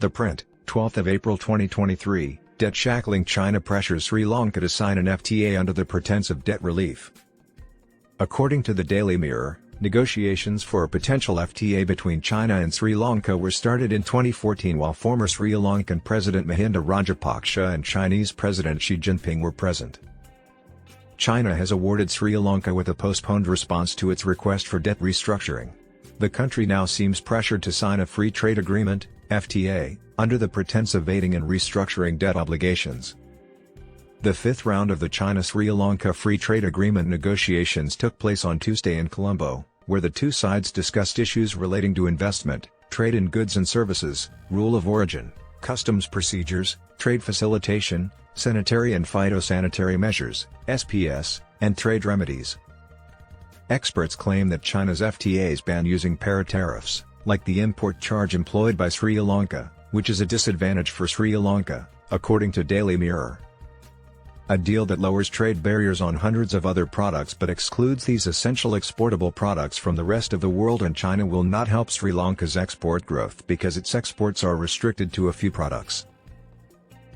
The print, 12th of April 2023, Debt Shackling China pressures Sri Lanka to sign an FTA under the pretense of debt relief. According to the Daily Mirror, negotiations for a potential FTA between China and Sri Lanka were started in 2014 while former Sri Lankan President Mahinda Rajapaksa and Chinese President Xi Jinping were present. China has awarded Sri Lanka with a postponed response to its request for debt restructuring. The country now seems pressured to sign a free trade agreement, FTA, under the pretense of evading and restructuring debt obligations. The fifth round of the China-Sri Lanka Free Trade Agreement negotiations took place on Tuesday in Colombo, where the two sides discussed issues relating to investment, trade in goods and services, rule of origin, customs procedures, trade facilitation, sanitary and phytosanitary measures, SPS, and trade remedies. Experts claim that China's FTAs ban using para-tariffs, like the import charge employed by Sri Lanka, which is a disadvantage for Sri Lanka, according to Daily Mirror. A deal that lowers trade barriers on hundreds of other products but excludes these essential exportable products from the rest of the world and China will not help Sri Lanka's export growth because its exports are restricted to a few products.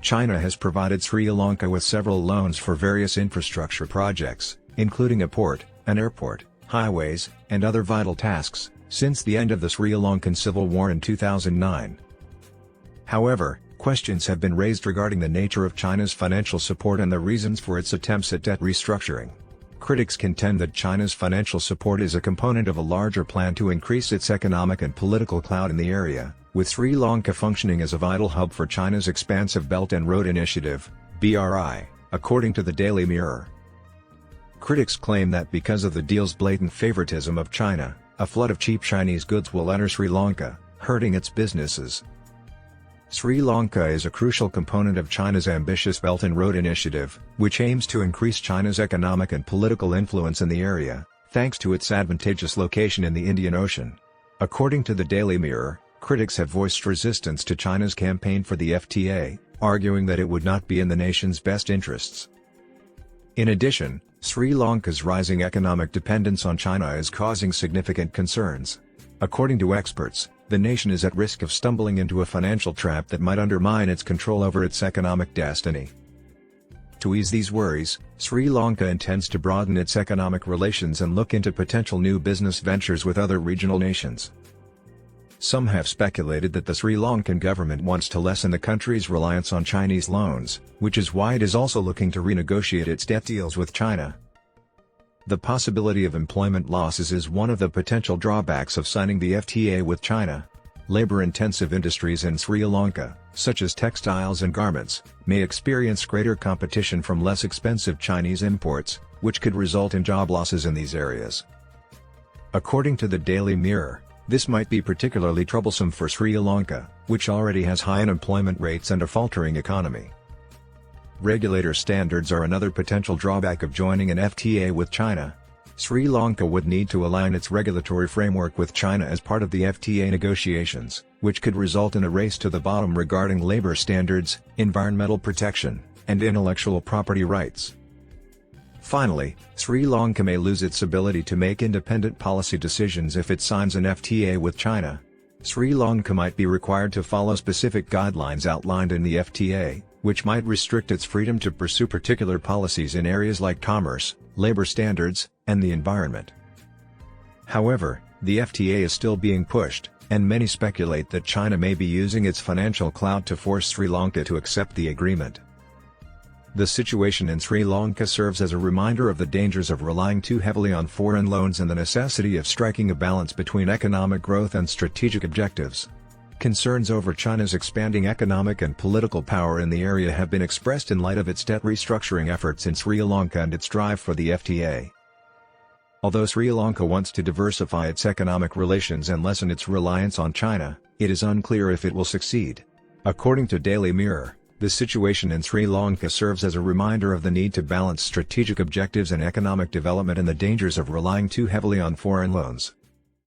China has provided Sri Lanka with several loans for various infrastructure projects, including a port, an airport, highways, and other vital tasks, since the end of the Sri Lankan civil war in 2009. However, questions have been raised regarding the nature of China's financial support and the reasons for its attempts at debt restructuring. Critics contend that China's financial support is a component of a larger plan to increase its economic and political clout in the area, with Sri Lanka functioning as a vital hub for China's expansive Belt and Road Initiative, BRI, according to the Daily Mirror. Critics claim that because of the deal's blatant favoritism of China, a flood of cheap Chinese goods will enter Sri Lanka, hurting its businesses. Sri Lanka is a crucial component of China's ambitious Belt and Road Initiative, which aims to increase China's economic and political influence in the area, thanks to its advantageous location in the Indian Ocean. According to the Daily Mirror, critics have voiced resistance to China's campaign for the FTA, arguing that it would not be in the nation's best interests. In addition, Sri Lanka's rising economic dependence on China is causing significant concerns. According to experts, the nation is at risk of stumbling into a financial trap that might undermine its control over its economic destiny. To ease these worries, Sri Lanka intends to broaden its economic relations and look into potential new business ventures with other regional nations. Some have speculated that the Sri Lankan government wants to lessen the country's reliance on Chinese loans, which is why it is also looking to renegotiate its debt deals with China. The possibility of employment losses is one of the potential drawbacks of signing the FTA with China. Labor-intensive industries in Sri Lanka, such as textiles and garments, may experience greater competition from less expensive Chinese imports, which could result in job losses in these areas. According to the Daily Mirror, this might be particularly troublesome for Sri Lanka, which already has high unemployment rates and a faltering economy. Regulator standards are another potential drawback of joining an FTA with China. Sri Lanka would need to align its regulatory framework with China as part of the FTA negotiations, which could result in a race to the bottom regarding labor standards, environmental protection, and intellectual property rights. Finally, Sri Lanka may lose its ability to make independent policy decisions if it signs an FTA with China. Sri Lanka might be required to follow specific guidelines outlined in the FTA, which might restrict its freedom to pursue particular policies in areas like commerce, labor standards, and the environment. However, the FTA is still being pushed, and many speculate that China may be using its financial clout to force Sri Lanka to accept the agreement. The situation in Sri Lanka serves as a reminder of the dangers of relying too heavily on foreign loans and the necessity of striking a balance between economic growth and strategic objectives. Concerns over China's expanding economic and political power in the area have been expressed in light of its debt restructuring efforts in Sri Lanka and its drive for the FTA. Although Sri Lanka wants to diversify its economic relations and lessen its reliance on China, it is unclear if it will succeed. According to Daily Mirror, the situation in Sri Lanka serves as a reminder of the need to balance strategic objectives and economic development and the dangers of relying too heavily on foreign loans.